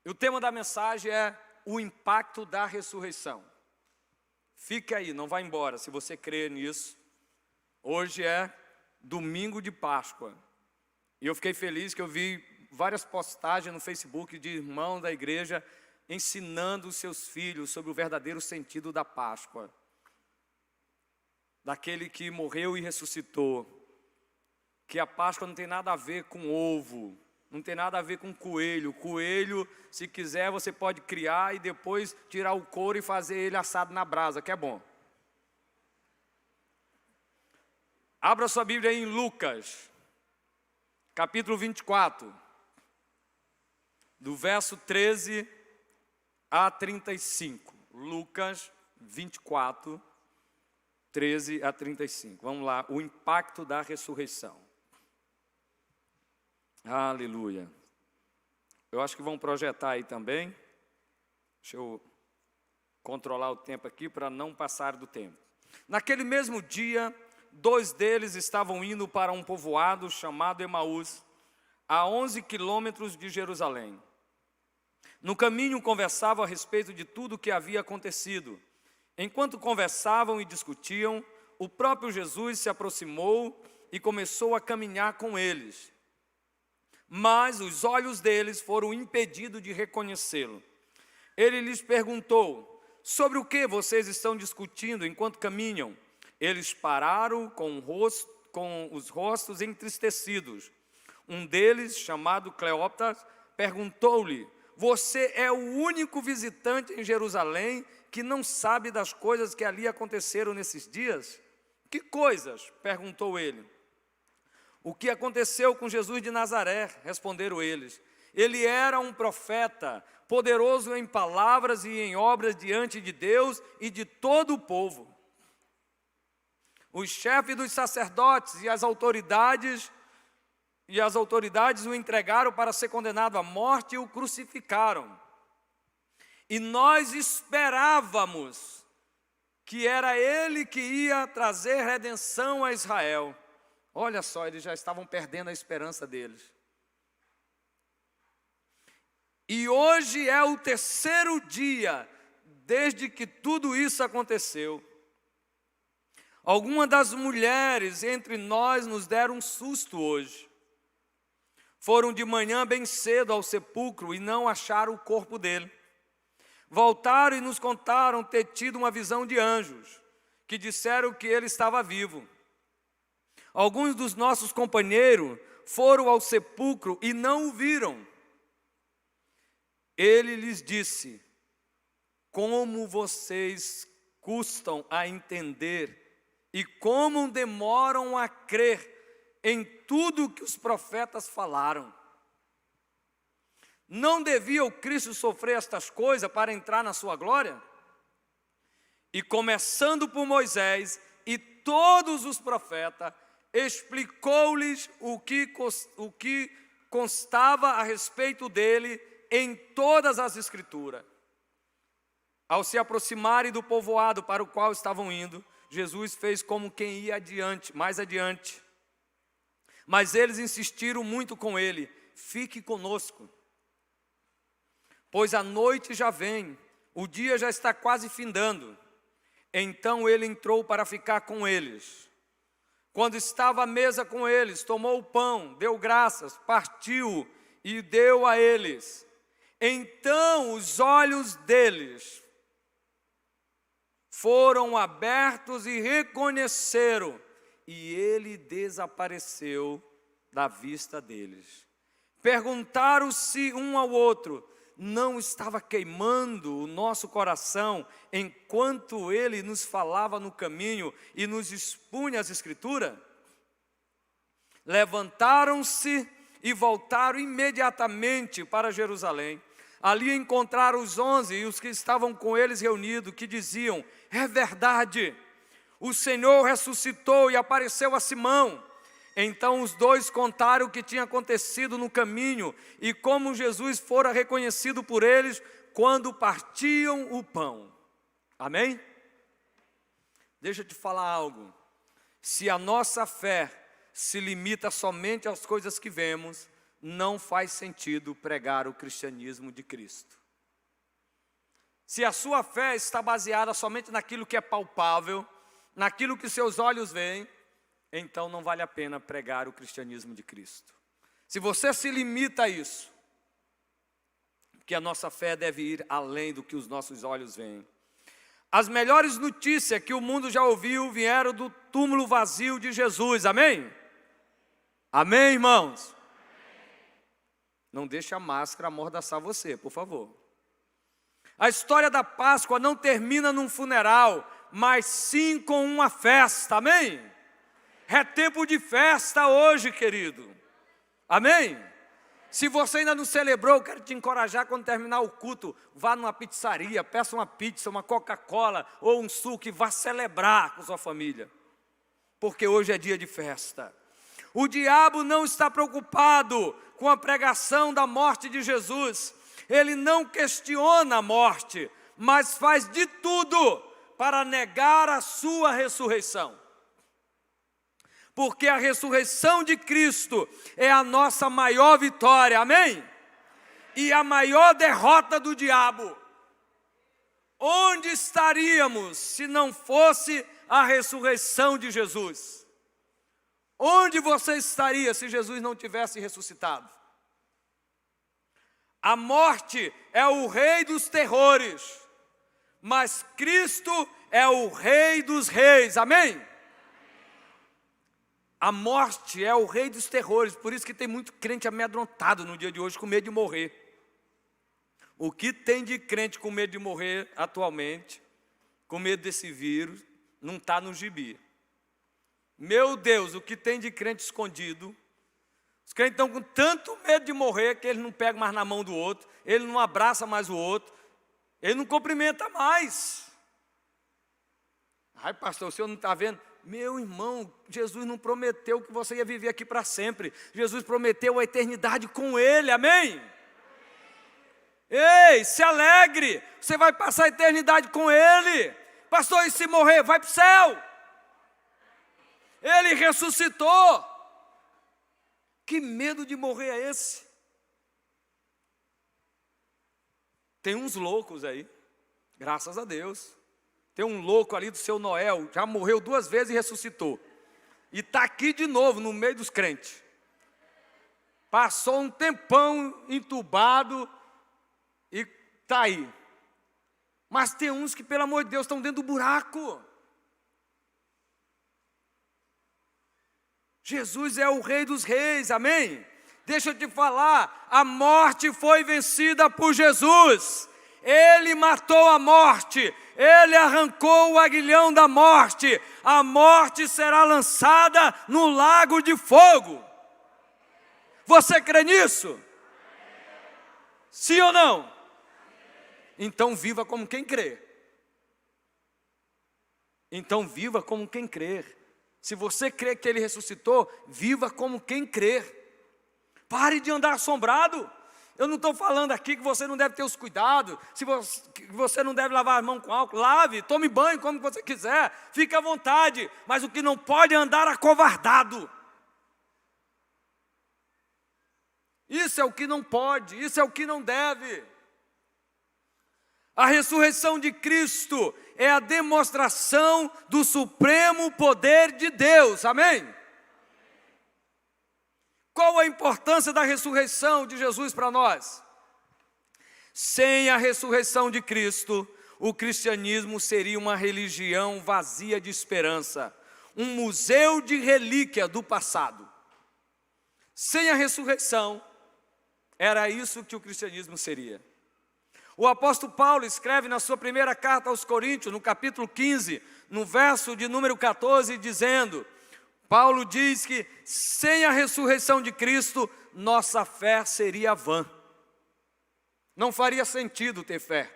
E o tema da mensagem é o impacto da ressurreição. Fique aí, não vá embora, se você crê nisso. Hoje é domingo de Páscoa. E eu fiquei feliz que eu vi várias postagens no Facebook de irmãos da igreja ensinando os seus filhos sobre o verdadeiro sentido da Páscoa. Daquele que morreu e ressuscitou. Que a Páscoa não tem nada a ver com ovo, não tem nada a ver com coelho. Coelho, se quiser, você pode criar e depois tirar o couro e fazer ele assado na brasa, que é bom. Abra sua Bíblia aí em Lucas, capítulo 24, do verso 13 a 35. Lucas 24, 13 a 35. Vamos lá, o impacto da ressurreição. Aleluia. Eu acho que vão projetar aí também. Deixa eu controlar o tempo aqui para não passar do tempo. Naquele mesmo dia, 2 deles estavam indo para um povoado chamado Emaús, a 11 quilômetros de Jerusalém. No caminho conversavam a respeito de tudo o que havia acontecido. Enquanto conversavam e discutiam, o próprio Jesus se aproximou e começou a caminhar com eles. Mas os olhos deles foram impedidos de reconhecê-lo. Ele lhes perguntou: sobre o que vocês estão discutindo enquanto caminham? Eles pararam com os rostos entristecidos. Um deles, chamado Cleópatra, perguntou-lhe: você é o único visitante em Jerusalém que não sabe das coisas que ali aconteceram nesses dias? Que coisas? Perguntou ele. O que aconteceu com Jesus de Nazaré? Responderam eles. Ele era um profeta, poderoso em palavras e em obras diante de Deus e de todo o povo. Os chefes dos sacerdotes e as autoridades o entregaram para ser condenado à morte e o crucificaram. E nós esperávamos que era ele que ia trazer redenção a Israel. Olha só, eles já estavam perdendo a esperança deles. E hoje é o 3º dia desde que tudo isso aconteceu. Algumas das mulheres entre nós nos deram um susto hoje. Foram de manhã bem cedo ao sepulcro e não acharam o corpo dele. Voltaram e nos contaram ter tido uma visão de anjos, que disseram que ele estava vivo. Alguns dos nossos companheiros foram ao sepulcro e não o viram. Ele lhes disse: como vocês custam a entender e como demoram a crer em tudo que os profetas falaram. Não devia o Cristo sofrer estas coisas para entrar na sua glória? E começando por Moisés e todos os profetas, explicou-lhes o que constava a respeito dele em todas as Escrituras. Ao se aproximarem do povoado para o qual estavam indo, Jesus fez como quem ia mais adiante. Mas eles insistiram muito com ele: fique conosco, pois a noite já vem, o dia já está quase findando. Então ele entrou para ficar com eles. Quando estava à mesa com eles, tomou o pão, deu graças, partiu e deu a eles. Então os olhos deles foram abertos e reconheceram, e ele desapareceu da vista deles. Perguntaram-se um ao outro: não estava queimando o nosso coração enquanto ele nos falava no caminho e nos expunha as Escrituras? Levantaram-se e voltaram imediatamente para Jerusalém. Ali encontraram os 11 e os que estavam com eles reunidos, que diziam: é verdade, o Senhor ressuscitou e apareceu a Simão. Então os 2 contaram o que tinha acontecido no caminho e como Jesus fora reconhecido por eles quando partiam o pão. Amém? Deixa eu te falar algo. Se a nossa fé se limita somente às coisas que vemos, não faz sentido pregar o cristianismo de Cristo. Se a sua fé está baseada somente naquilo que é palpável, naquilo que seus olhos veem, então não vale a pena pregar o cristianismo de Cristo. Se você se limita a isso, que a nossa fé deve ir além do que os nossos olhos veem. As melhores notícias que o mundo já ouviu vieram do túmulo vazio de Jesus, amém? Amém, irmãos? Não deixe a máscara amordaçar você, por favor. A história da Páscoa não termina num funeral, mas sim com uma festa, amém? É tempo de festa hoje, querido, amém? Se você ainda não celebrou, eu quero te encorajar, quando terminar o culto, vá numa pizzaria, peça uma pizza, uma Coca-Cola ou um suco e vá celebrar com sua família. Porque hoje é dia de festa. O diabo não está preocupado com a pregação da morte de Jesus. Ele não questiona a morte, mas faz de tudo para negar a sua ressurreição. Porque a ressurreição de Cristo é a nossa maior vitória, amém? E a maior derrota do diabo. Onde estaríamos se não fosse a ressurreição de Jesus? Onde você estaria se Jesus não tivesse ressuscitado? A morte é o rei dos terrores, mas Cristo é o rei dos reis, amém? A morte é o rei dos terrores, por isso que tem muito crente amedrontado no dia de hoje, com medo de morrer. O que tem de crente com medo de morrer atualmente, com medo desse vírus, não está no gibi. Meu Deus, o que tem de crente escondido. Os crentes estão com tanto medo de morrer que eles não pegam mais na mão do outro, ele não abraça mais o outro, ele não cumprimenta mais. Ai, pastor, o senhor não está vendo? Meu irmão, Jesus não prometeu que você ia viver aqui para sempre. Jesus prometeu a eternidade com Ele, amém? Ei, se alegre, você vai passar a eternidade com Ele. Pastor, e se morrer, vai para o céu. Ele ressuscitou. Que medo de morrer é esse? Tem uns loucos aí, graças a Deus. Tem um louco ali do seu Noel, já morreu 2 vezes e ressuscitou. E está aqui de novo, no meio dos crentes. Passou um tempão entubado e está aí. Mas tem uns que, pelo amor de Deus, estão dentro do buraco. Jesus é o Rei dos Reis, amém? Deixa eu te falar, a morte foi vencida por Jesus. Ele matou a morte, Ele arrancou o aguilhão da morte. A morte será lançada no lago de fogo. Você crê nisso? Sim ou não? Então viva como quem crê. Então viva como quem crer. Se você crê que Ele ressuscitou, viva como quem crer. Pare de andar assombrado. Eu não estou falando aqui que você não deve ter os cuidados, que você não deve lavar as mãos com álcool. Lave, tome banho como você quiser, fique à vontade. Mas o que não pode é andar acovardado. Isso é o que não pode, isso é o que não deve. A ressurreição de Cristo é a demonstração do supremo poder de Deus, amém? Qual a importância da ressurreição de Jesus para nós? Sem a ressurreição de Cristo, o cristianismo seria uma religião vazia de esperança, um museu de relíquia do passado. Sem a ressurreição, era isso que o cristianismo seria. O apóstolo Paulo escreve na sua primeira carta aos Coríntios, no capítulo 15, no verso de número 14, dizendo... Paulo diz que sem a ressurreição de Cristo, nossa fé seria vã. Não faria sentido ter fé.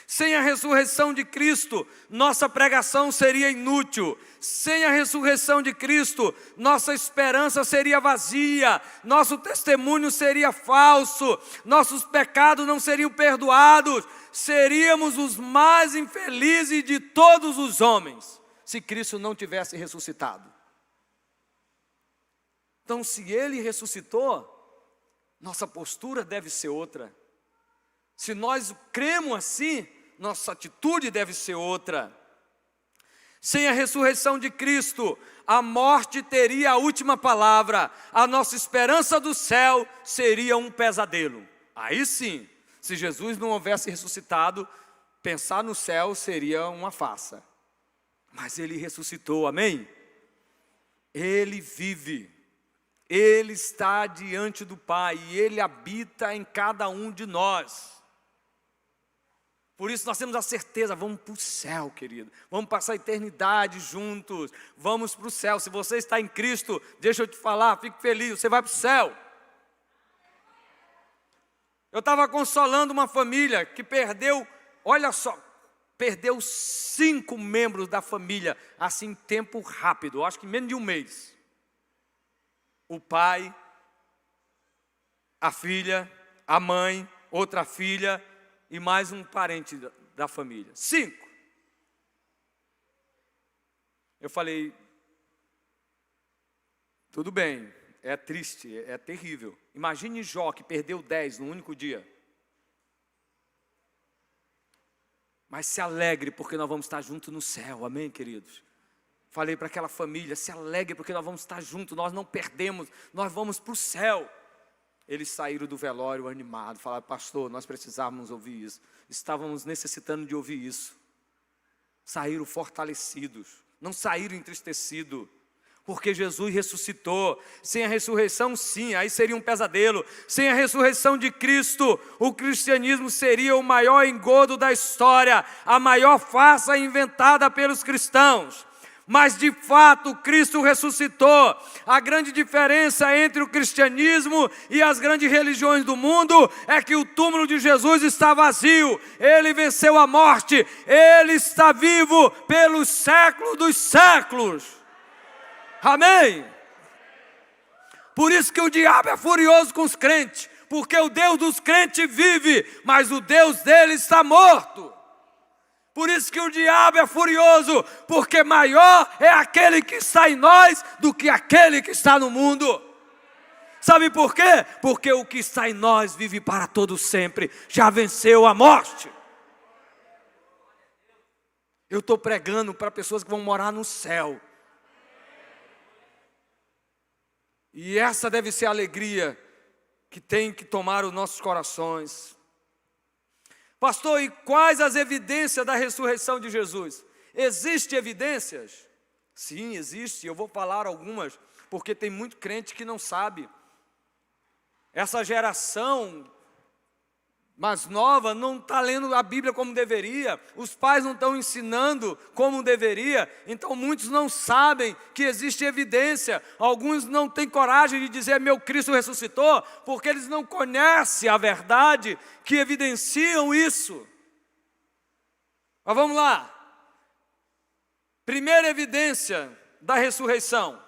Sem a ressurreição de Cristo, nossa pregação seria inútil. Sem a ressurreição de Cristo, nossa esperança seria vazia. Nosso testemunho seria falso. Nossos pecados não seriam perdoados. Seríamos os mais infelizes de todos os homens, se Cristo não tivesse ressuscitado. Então, se Ele ressuscitou, nossa postura deve ser outra. Se nós cremos assim, nossa atitude deve ser outra. Sem a ressurreição de Cristo, a morte teria a última palavra. A nossa esperança do céu seria um pesadelo. Aí sim, se Jesus não houvesse ressuscitado, pensar no céu seria uma farsa. Mas Ele ressuscitou, amém? Ele vive. Ele está diante do Pai e Ele habita em cada um de nós. Por isso nós temos a certeza, vamos para o céu, querido. Vamos passar a eternidade juntos. Vamos para o céu. Se você está em Cristo, deixa eu te falar, fique feliz, você vai para o céu. Eu estava consolando uma família que perdeu, olha só, perdeu 5 membros da família, assim, em tempo rápido, acho que menos de um mês. O pai, a filha, a mãe, outra filha e mais um parente da família. 5. Eu falei, tudo bem, é triste, é terrível. Imagine Jó, que perdeu 10 num único dia. Mas se alegre, porque nós vamos estar juntos no céu, amém, queridos? Falei para aquela família, se alegre, porque nós vamos estar juntos, nós não perdemos, nós vamos para o céu. Eles saíram do velório animados, falaram, pastor, nós precisávamos ouvir isso. Estávamos necessitando de ouvir isso. Saíram fortalecidos, não saíram entristecidos. Porque Jesus ressuscitou. Sem a ressurreição, sim, aí seria um pesadelo. Sem a ressurreição de Cristo, o cristianismo seria o maior engodo da história, a maior farsa inventada pelos cristãos. Mas de fato Cristo ressuscitou. A grande diferença entre o cristianismo e as grandes religiões do mundo é que o túmulo de Jesus está vazio. Ele venceu a morte. Ele está vivo pelos séculos dos séculos. Amém? Por isso que o diabo é furioso com os crentes, porque o Deus dos crentes vive, mas o Deus deles está morto. Por isso que o diabo é furioso, porque maior é aquele que está em nós do que aquele que está no mundo. Sabe por quê? Porque o que está em nós vive para todo sempre, já venceu a morte. Eu estou pregando para pessoas que vão morar no céu. E essa deve ser a alegria que tem que tomar os nossos corações. Pastor, e quais as evidências da ressurreição de Jesus? Existem evidências? Sim, existe. Eu vou falar algumas, porque tem muito crente que não sabe. Essa geração mais nova não está lendo a Bíblia como deveria, os pais não estão ensinando como deveria, então muitos não sabem que existe evidência, alguns não têm coragem de dizer meu Cristo ressuscitou, porque eles não conhecem a verdade que evidenciam isso. Mas vamos lá, primeira evidência da ressurreição,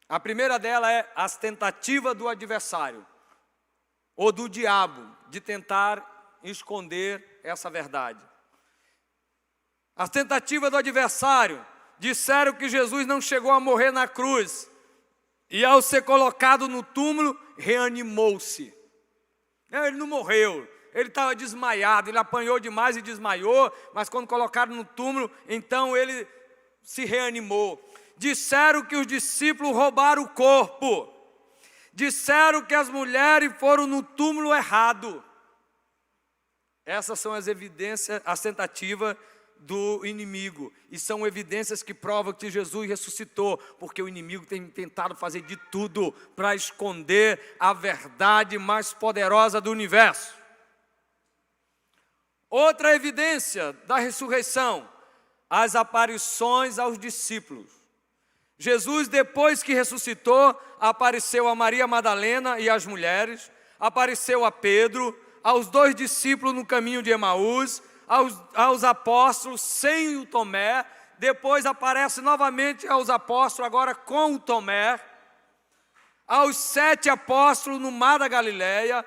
a primeira dela é as tentativas do adversário, ou do diabo, de tentar esconder essa verdade. As tentativas do adversário disseram que Jesus não chegou a morrer na cruz, e ao ser colocado no túmulo, reanimou-se. Ele não morreu, ele estava desmaiado, ele apanhou demais e desmaiou, mas quando colocaram no túmulo, então ele se reanimou. Disseram que os discípulos roubaram o corpo. Disseram que as mulheres foram no túmulo errado. Essas são as evidências, as tentativas do inimigo. E são evidências que provam que Jesus ressuscitou, porque o inimigo tem tentado fazer de tudo para esconder a verdade mais poderosa do universo. Outra evidência da ressurreição, as aparições aos discípulos. Jesus, depois que ressuscitou, apareceu a Maria Madalena e às mulheres, apareceu a Pedro, aos 2 discípulos no caminho de Emaús, aos apóstolos sem o Tomé, depois aparece novamente aos apóstolos, agora com o Tomé, aos 7 apóstolos no mar da Galileia,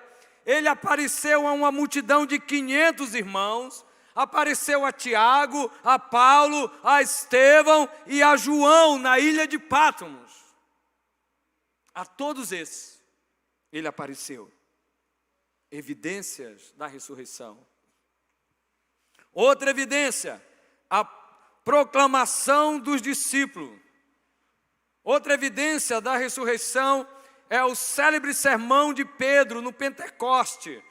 ele apareceu a uma multidão de 500 irmãos, apareceu a Tiago, a Paulo, a Estevão e a João na ilha de Patmos. A todos esses, ele apareceu. Evidências da ressurreição. Outra evidência, a proclamação dos discípulos. Outra evidência da ressurreição é o célebre sermão de Pedro no Pentecoste.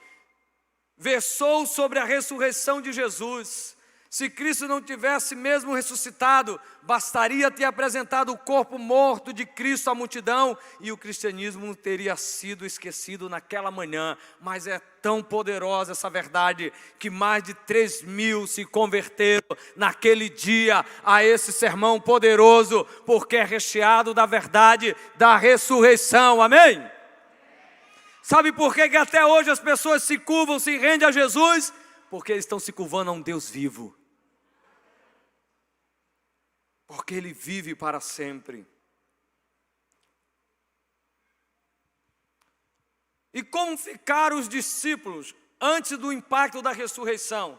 Versou sobre a ressurreição de Jesus. Se Cristo não tivesse mesmo ressuscitado, bastaria ter apresentado o corpo morto de Cristo à multidão e o cristianismo teria sido esquecido naquela manhã. Mas é tão poderosa essa verdade que mais de 3.000 se converteram naquele dia a esse sermão poderoso, porque é recheado da verdade da ressurreição. Amém? Sabe por que até hoje as pessoas se curvam, se rendem a Jesus? Porque eles estão se curvando a um Deus vivo. Porque Ele vive para sempre. E como ficaram os discípulos antes do impacto da ressurreição?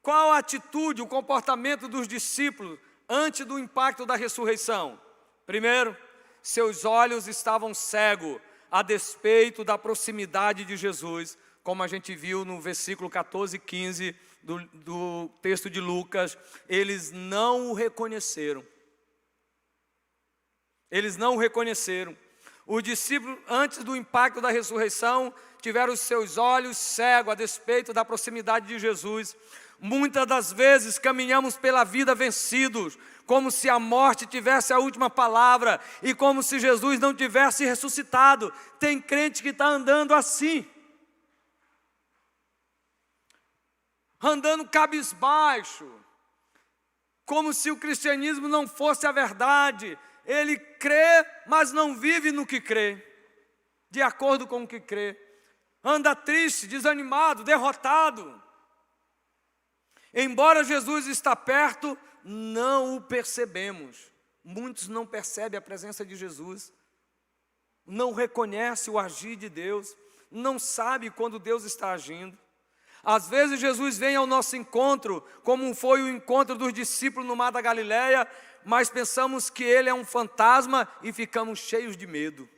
Qual a atitude, o comportamento dos discípulos antes do impacto da ressurreição? Primeiro, seus olhos estavam cegos a despeito da proximidade de Jesus, como a gente viu no versículo 14 e 15 do texto de Lucas. Eles não o reconheceram. Eles não o reconheceram. Os discípulos, antes do impacto da ressurreição, tiveram os seus olhos cegos a despeito da proximidade de Jesus. Muitas das vezes caminhamos pela vida vencidos, como se a morte tivesse a última palavra e como se Jesus não tivesse ressuscitado. Tem crente que está andando assim, andando cabisbaixo, como se o cristianismo não fosse a verdade. Ele crê, mas não vive no que crê, de acordo com o que crê. Anda triste, desanimado, derrotado. Embora Jesus está perto, não o percebemos. Muitos não percebem a presença de Jesus, não reconhecem o agir de Deus, não sabem quando Deus está agindo. Às vezes Jesus vem ao nosso encontro, como foi o encontro dos discípulos no Mar da Galileia, mas pensamos que Ele é um fantasma e ficamos cheios de medo,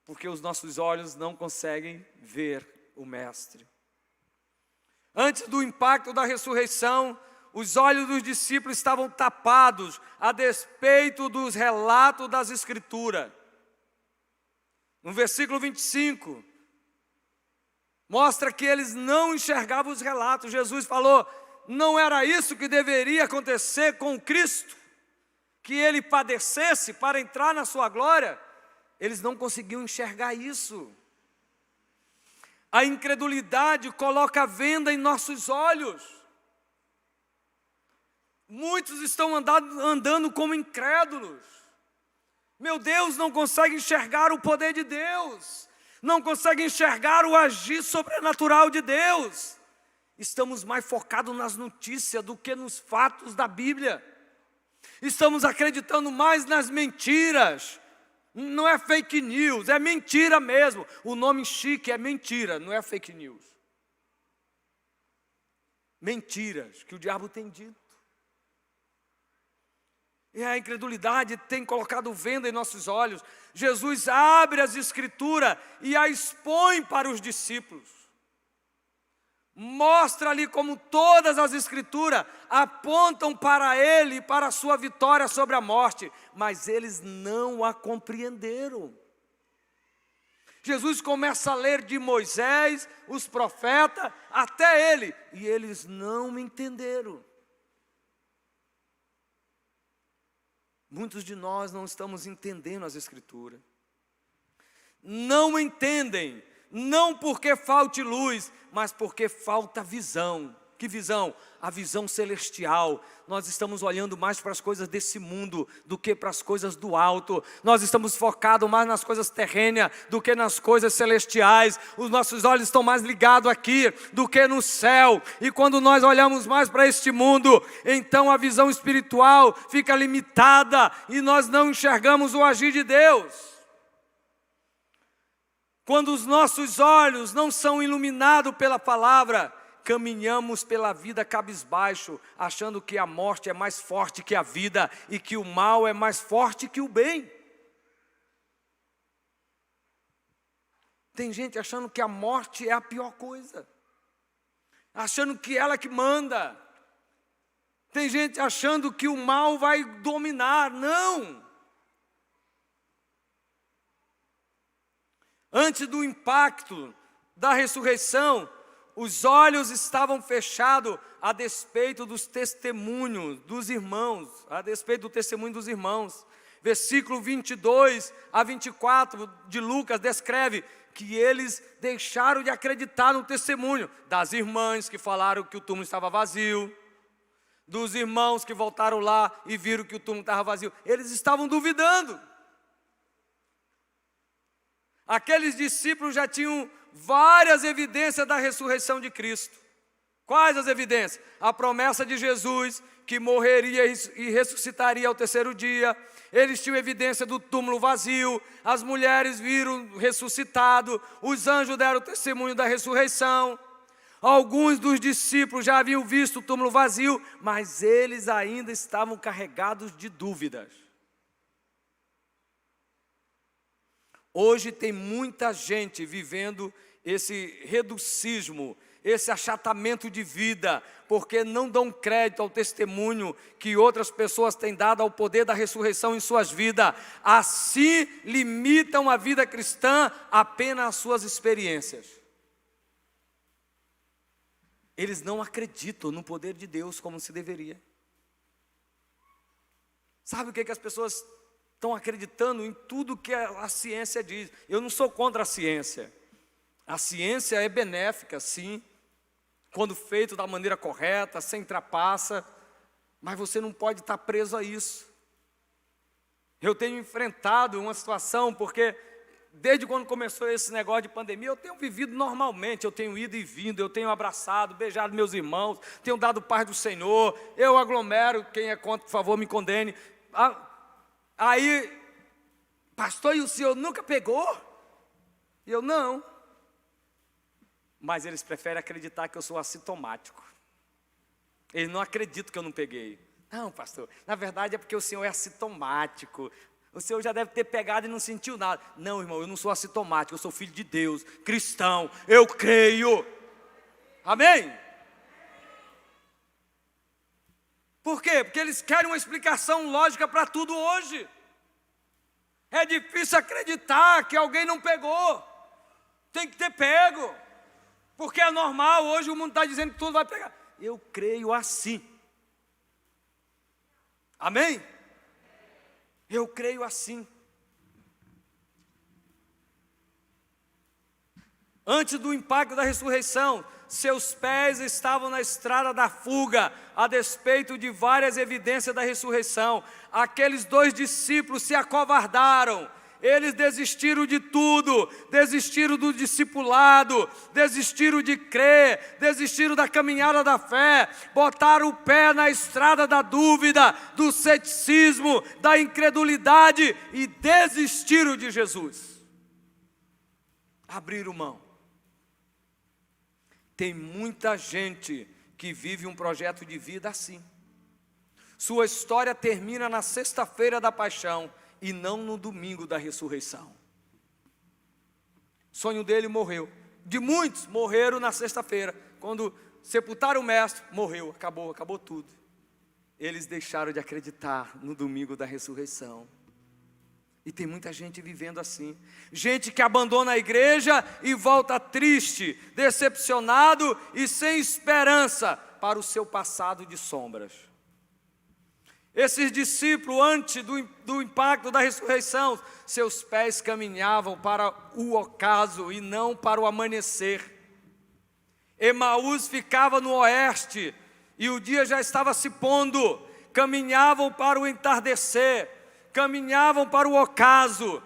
porque os nossos olhos não conseguem ver o Mestre. Antes do impacto da ressurreição, os olhos dos discípulos estavam tapados a despeito dos relatos das Escrituras. No versículo 25, mostra que eles não enxergavam os relatos. Jesus falou, não era isso que deveria acontecer com Cristo? Que Ele padecesse para entrar na sua glória? Eles não conseguiam enxergar isso. A incredulidade coloca a venda em nossos olhos. Muitos estão andando como incrédulos. Meu Deus, não conseguem enxergar o poder de Deus. Não conseguem enxergar o agir sobrenatural de Deus. Estamos mais focados nas notícias do que nos fatos da Bíblia. Estamos acreditando mais nas mentiras. Não é fake news, é mentira mesmo. O nome chique é mentira, não é fake news. Mentiras que o diabo tem dito. E a incredulidade tem colocado venda em nossos olhos. Jesus abre as Escrituras e a expõe para os discípulos. Mostra ali como todas as Escrituras apontam para Ele, para a sua vitória sobre a morte, mas eles não a compreenderam. Jesus começa a ler de Moisés, os profetas, até Ele, e eles não entenderam. Muitos de nós não estamos entendendo as Escrituras. Não entendem, não porque falte luz, mas porque falta visão. Que visão? A visão celestial. Nós estamos olhando mais para as coisas desse mundo do que para as coisas do alto. Nós estamos focados mais nas coisas terrenas do que nas coisas celestiais. Os nossos olhos estão mais ligados aqui do que no céu. E quando nós olhamos mais para este mundo, então a visão espiritual fica limitada e nós não enxergamos o agir de Deus. Quando os nossos olhos não são iluminados pela palavra, caminhamos pela vida cabisbaixo, achando que a morte é mais forte que a vida e que o mal é mais forte que o bem. Tem gente achando que a morte é a pior coisa, achando que ela que manda. Tem gente achando que o mal vai dominar. Não! Antes do impacto da ressurreição, os olhos estavam fechados a despeito dos testemunhos dos irmãos, a despeito do testemunho dos irmãos. Versículo 22 a 24 de Lucas descreve que eles deixaram de acreditar no testemunho das irmãs que falaram que o túmulo estava vazio, dos irmãos que voltaram lá e viram que o túmulo estava vazio. Eles estavam duvidando. Aqueles discípulos já tinham várias evidências da ressurreição de Cristo. Quais as evidências? A promessa de Jesus, que morreria e ressuscitaria ao terceiro dia. Eles tinham evidência do túmulo vazio. As mulheres viram ressuscitado. Os anjos deram testemunho da ressurreição. Alguns dos discípulos já haviam visto o túmulo vazio, mas eles ainda estavam carregados de dúvidas. Hoje tem muita gente vivendo esse reducismo, esse achatamento de vida, porque não dão crédito ao testemunho que outras pessoas têm dado ao poder da ressurreição em suas vidas. Assim limitam a vida cristã apenas às suas experiências. Eles não acreditam no poder de Deus como se deveria. Sabe o que as pessoas estão acreditando? Em tudo que a ciência diz. Eu não sou contra a ciência. A ciência é benéfica, sim, quando feito da maneira correta, sem trapaça, mas você não pode estar preso a isso. Eu tenho enfrentado uma situação, porque desde quando começou esse negócio de pandemia, eu tenho vivido normalmente, eu tenho ido e vindo, eu tenho abraçado, beijado meus irmãos, tenho dado paz do Senhor, eu aglomero, quem é contra, por favor, me condene. Aí, pastor, e o senhor nunca pegou? Eu não. Mas eles preferem acreditar que eu sou assintomático. Eles não acreditam que eu não peguei. Não, pastor, na verdade é porque o senhor é assintomático. O senhor já deve ter pegado e não sentiu nada. Não, irmão, eu não sou assintomático, eu sou filho de Deus, cristão, eu creio. Amém? Por quê? Porque eles querem uma explicação lógica para tudo hoje. É difícil acreditar que alguém não pegou. Tem que ter pego. Porque é normal, hoje o mundo está dizendo que tudo vai pegar. Eu creio assim. Amém? Eu creio assim. Antes do impacto da ressurreição, seus pés estavam na estrada da fuga, a despeito de várias evidências da ressurreição. Aqueles 2 discípulos se acovardaram. Eles desistiram de tudo, desistiram do discipulado, desistiram de crer, desistiram da caminhada da fé, botaram o pé na estrada da dúvida, do ceticismo, da incredulidade e desistiram de Jesus. Abriram mão. Tem muita gente que vive um projeto de vida assim. Sua história termina na sexta-feira da paixão e não no domingo da ressurreição. O sonho dele morreu. De muitos morreram na sexta-feira. Quando sepultaram o mestre, morreu, acabou tudo. Eles deixaram de acreditar no domingo da ressurreição. E tem muita gente vivendo assim. Gente que abandona a igreja e volta triste, decepcionado e sem esperança para o seu passado de sombras. Esses discípulos, antes do impacto da ressurreição, seus pés caminhavam para o ocaso e não para o amanhecer. Emaús ficava no oeste e o dia já estava se pondo. Caminhavam para o entardecer, caminhavam para o ocaso.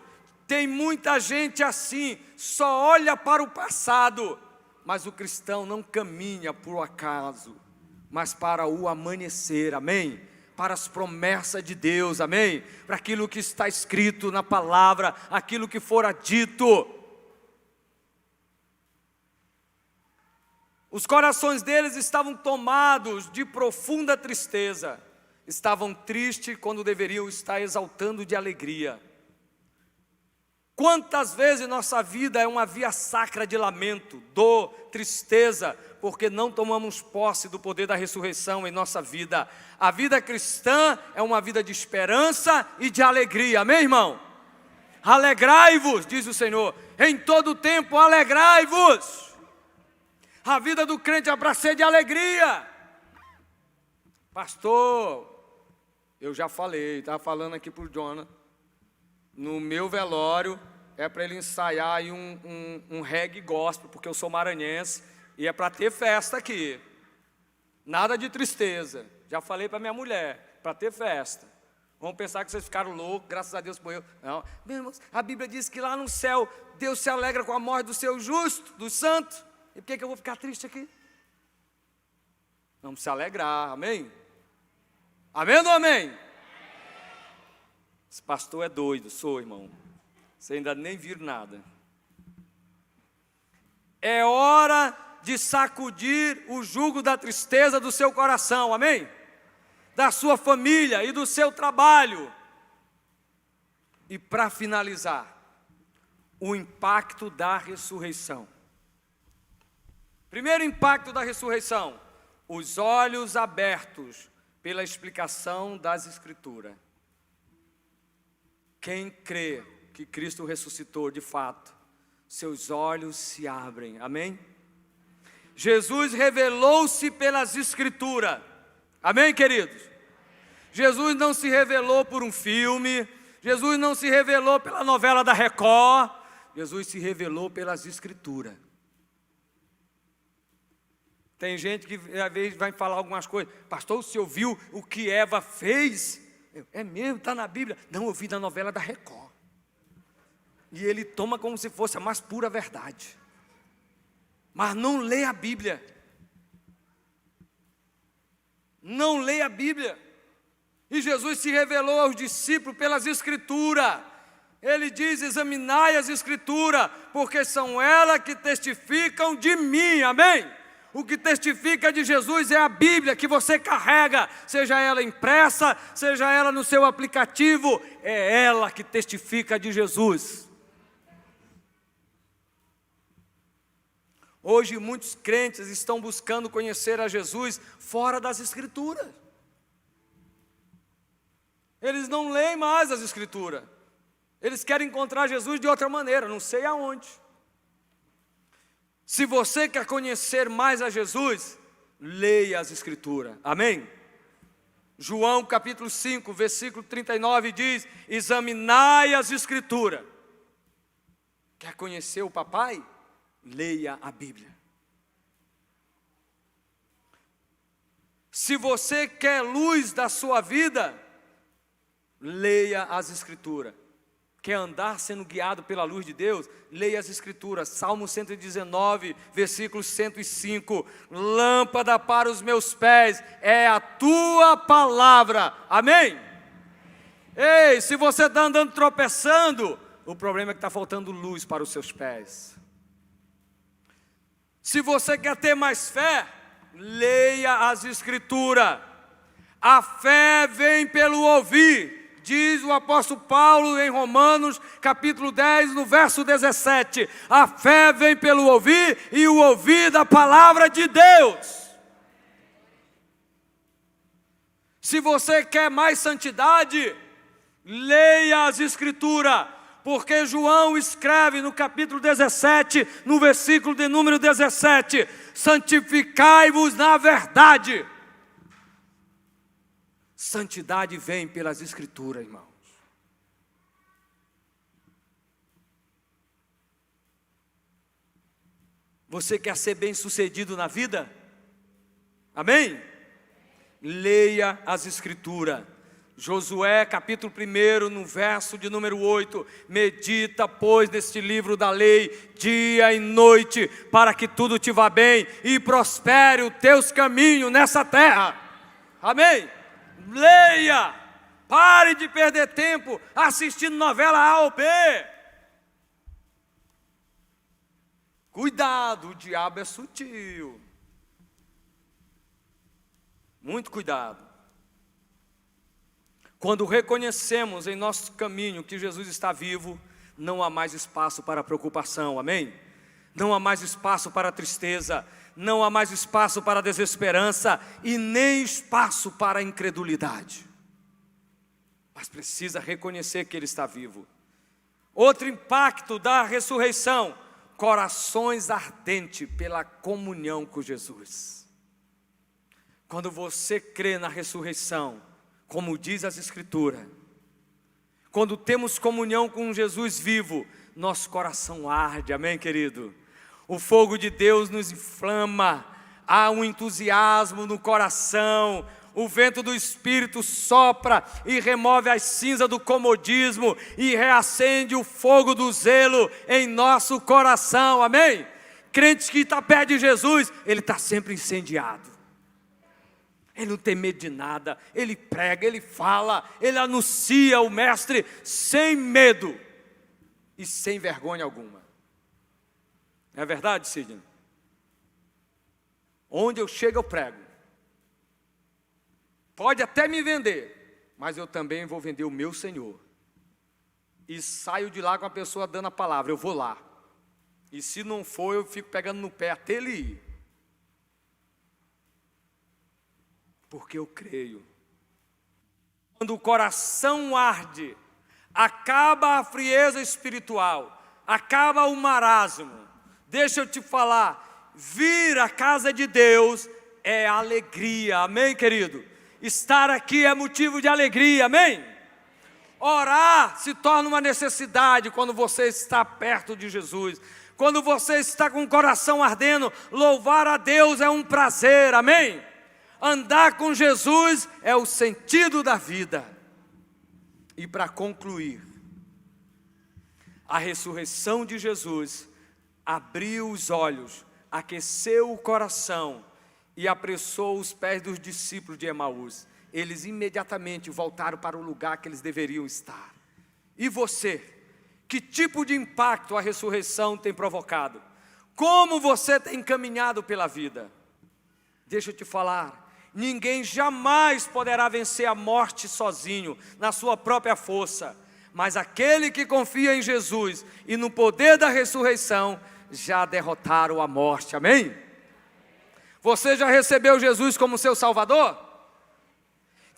Tem muita gente assim, só olha para o passado, mas o cristão não caminha para o acaso, mas para o amanhecer, amém? Para as promessas de Deus, amém? Para aquilo que está escrito na palavra, aquilo que fora dito. Os corações deles estavam tomados de profunda tristeza. Estavam tristes quando deveriam estar exaltando de alegria. Quantas vezes nossa vida é uma via sacra de lamento, dor, tristeza, porque não tomamos posse do poder da ressurreição em nossa vida. A vida cristã é uma vida de esperança e de alegria, amém, irmão? Alegrai-vos, diz o Senhor, em todo tempo alegrai-vos. A vida do crente é para ser de alegria. Pastor, eu já falei, estava falando aqui para o Jonah, no meu velório é para ele ensaiar aí um reggae gospel, porque eu sou maranhense, e é para ter festa aqui, nada de tristeza. Já falei para minha mulher, para ter festa. Vão pensar que vocês ficaram loucos, graças a Deus por eu. Não, meus irmãos, a Bíblia diz que lá no céu, Deus se alegra com a morte do seu justo, do santo. E por que eu vou ficar triste aqui? Vamos se alegrar, amém? Amém ou não amém? Esse pastor é doido, sou, irmão. Você ainda nem viram nada. É hora de sacudir o jugo da tristeza do seu coração, amém? Da sua família e do seu trabalho. E para finalizar, o impacto da ressurreição. Primeiro impacto da ressurreição, os olhos abertos pela explicação das Escrituras. Quem crê que Cristo ressuscitou de fato, seus olhos se abrem, amém? Jesus revelou-se pelas Escrituras, amém, queridos? Jesus não se revelou por um filme, Jesus não se revelou pela novela da Record, Jesus se revelou pelas Escrituras. Tem gente que às vezes vai falar algumas coisas, pastor, o senhor viu o que Eva fez? É mesmo, está na Bíblia? Não, eu vi na novela da Record. E ele toma como se fosse a mais pura verdade. Mas não lê a Bíblia. Não lê a Bíblia. E Jesus se revelou aos discípulos pelas Escrituras. Ele diz, examinai as Escrituras, porque são elas que testificam de mim, amém? O que testifica de Jesus é a Bíblia que você carrega, seja ela impressa, seja ela no seu aplicativo, é ela que testifica de Jesus. Hoje muitos crentes estão buscando conhecer a Jesus fora das Escrituras. Eles não leem mais as Escrituras. Eles querem encontrar Jesus de outra maneira, não sei aonde. Se você quer conhecer mais a Jesus, leia as Escrituras, amém? João capítulo 5, versículo 39 diz, examinai as Escrituras. Quer conhecer o papai? Leia a Bíblia. Se você quer luz da sua vida, leia as Escrituras. Quer andar sendo guiado pela luz de Deus? Leia as Escrituras. Salmo 119, versículo 105. Lâmpada para os meus pés é a tua palavra. Amém? Ei, se você está andando tropeçando, o problema é que está faltando luz para os seus pés. Se você quer ter mais fé, leia as Escrituras. A fé vem pelo ouvir. Diz o apóstolo Paulo em Romanos, capítulo 10, no verso 17. A fé vem pelo ouvir e o ouvir da palavra de Deus. Se você quer mais santidade, leia as Escrituras. Porque João escreve no capítulo 17, no versículo de número 17. Santificai-vos na verdade. Santidade vem pelas Escrituras, irmãos. Você quer ser bem-sucedido na vida? Amém? Leia as Escrituras. Josué, capítulo 1, no verso de número 8. Medita, pois, neste livro da lei, dia e noite, para que tudo te vá bem e prospere os teus caminhos nessa terra. Amém? Leia, pare de perder tempo assistindo novela A ou B. Cuidado, o diabo é sutil. Muito cuidado. Quando reconhecemos em nosso caminho que Jesus está vivo, não há mais espaço para preocupação, amém? Não há mais espaço para tristeza, não há mais espaço para desesperança e nem espaço para incredulidade. Mas precisa reconhecer que Ele está vivo. Outro impacto da ressurreição: corações ardentes pela comunhão com Jesus. Quando você crê na ressurreição, como diz as Escrituras, quando temos comunhão com Jesus vivo, nosso coração arde, amém, querido? O fogo de Deus nos inflama, há um entusiasmo no coração, o vento do Espírito sopra e remove as cinzas do comodismo e reacende o fogo do zelo em nosso coração, amém? Crente que está perto de Jesus, ele está sempre incendiado. Ele não tem medo de nada, ele prega, ele fala, ele anuncia o Mestre sem medo e sem vergonha alguma. Não é verdade, Sidney? Onde eu chego eu prego. Pode até me vender, mas eu também vou vender o meu Senhor. E saio de lá com a pessoa dando a palavra, eu vou lá. E se não for, eu fico pegando no pé até ele ir. Porque eu creio. Quando o coração arde, acaba a frieza espiritual, acaba o marasmo. Deixa eu te falar, vir à casa de Deus é alegria, amém, querido? Estar aqui é motivo de alegria, amém? Orar se torna uma necessidade quando você está perto de Jesus. Quando você está com o coração ardendo, louvar a Deus é um prazer, amém? Andar com Jesus é o sentido da vida. E para concluir, a ressurreição de Jesus abriu os olhos, aqueceu o coração e apressou os pés dos discípulos de Emaús. Eles imediatamente voltaram para o lugar que eles deveriam estar. E você, que tipo de impacto a ressurreição tem provocado? Como você tem caminhado pela vida? Deixa eu te falar, ninguém jamais poderá vencer a morte sozinho, na sua própria força. Mas aquele que confia em Jesus e no poder da ressurreição, já derrotaram a morte, amém? Você já recebeu Jesus como seu Salvador?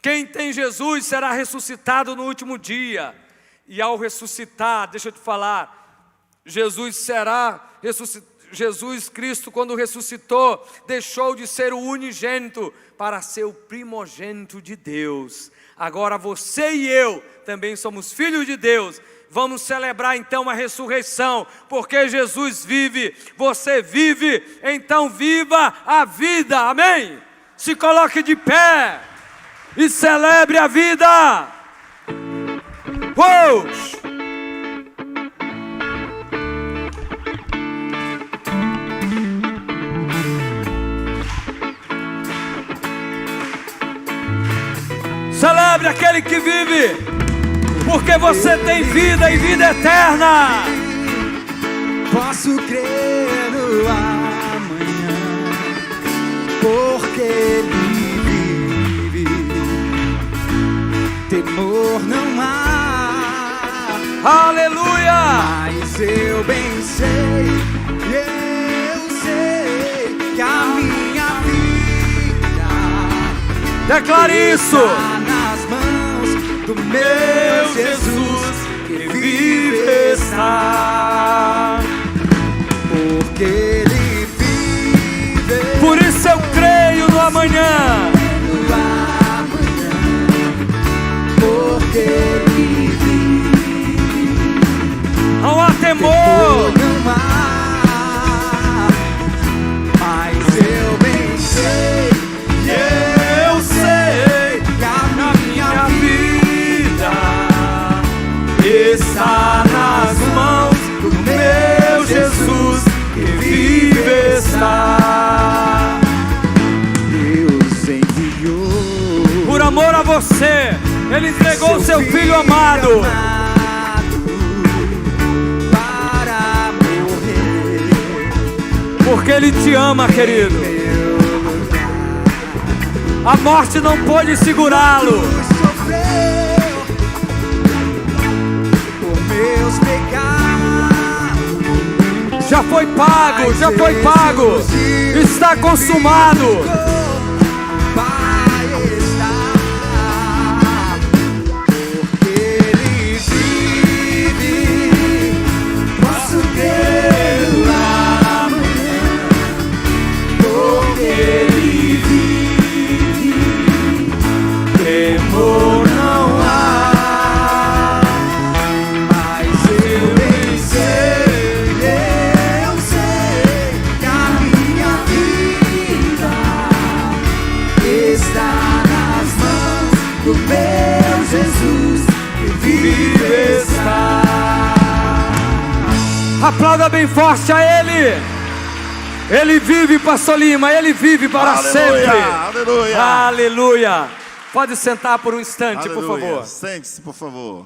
Quem tem Jesus será ressuscitado no último dia. E ao ressuscitar, deixa eu te falar, Jesus Cristo, quando ressuscitou, deixou de ser o unigênito para ser o primogênito de Deus. Agora você e eu também somos filhos de Deus. Vamos celebrar então a ressurreição, porque Jesus vive, você vive, então viva a vida, amém? Se coloque de pé e celebre a vida. Uou! Celebre aquele que vive, porque você tem vida e vida eterna. Posso crer no amanhã, porque Ele vive. Temor não há, Aleluia! mas eu bem sei que a minha vida Declare isso. está nas mãos do meu Jesus, que vive está, porque Ele vive. Por isso eu creio no amanhã. No amanhã, porque Ele vive. Não há temor. Não há, mas eu bem sei, eu sei que a minha vida Está nas mãos do meu Jesus, que vive está. Deus enviou Por amor a você, Ele entregou o seu Filho amado. para morrer. Porque Ele te ama, querido. A morte não pôde segurá-lo. Sofreu por meus pecados. Já foi pago, já foi pago. Está consumado. Vai estar, porque Ele vive, posso tê-lo amanhã, porque Ele vive, temor não há, mas eu bem sei que a minha vida está nas mãos do meu Jesus, que vive está. Aplauda bem forte a Ele. Ele vive, Pastor Lima. Ele vive para sempre. Aleluia. Aleluia. Pode sentar por um instante, por Aleluia. favor. Sente-se, por favor.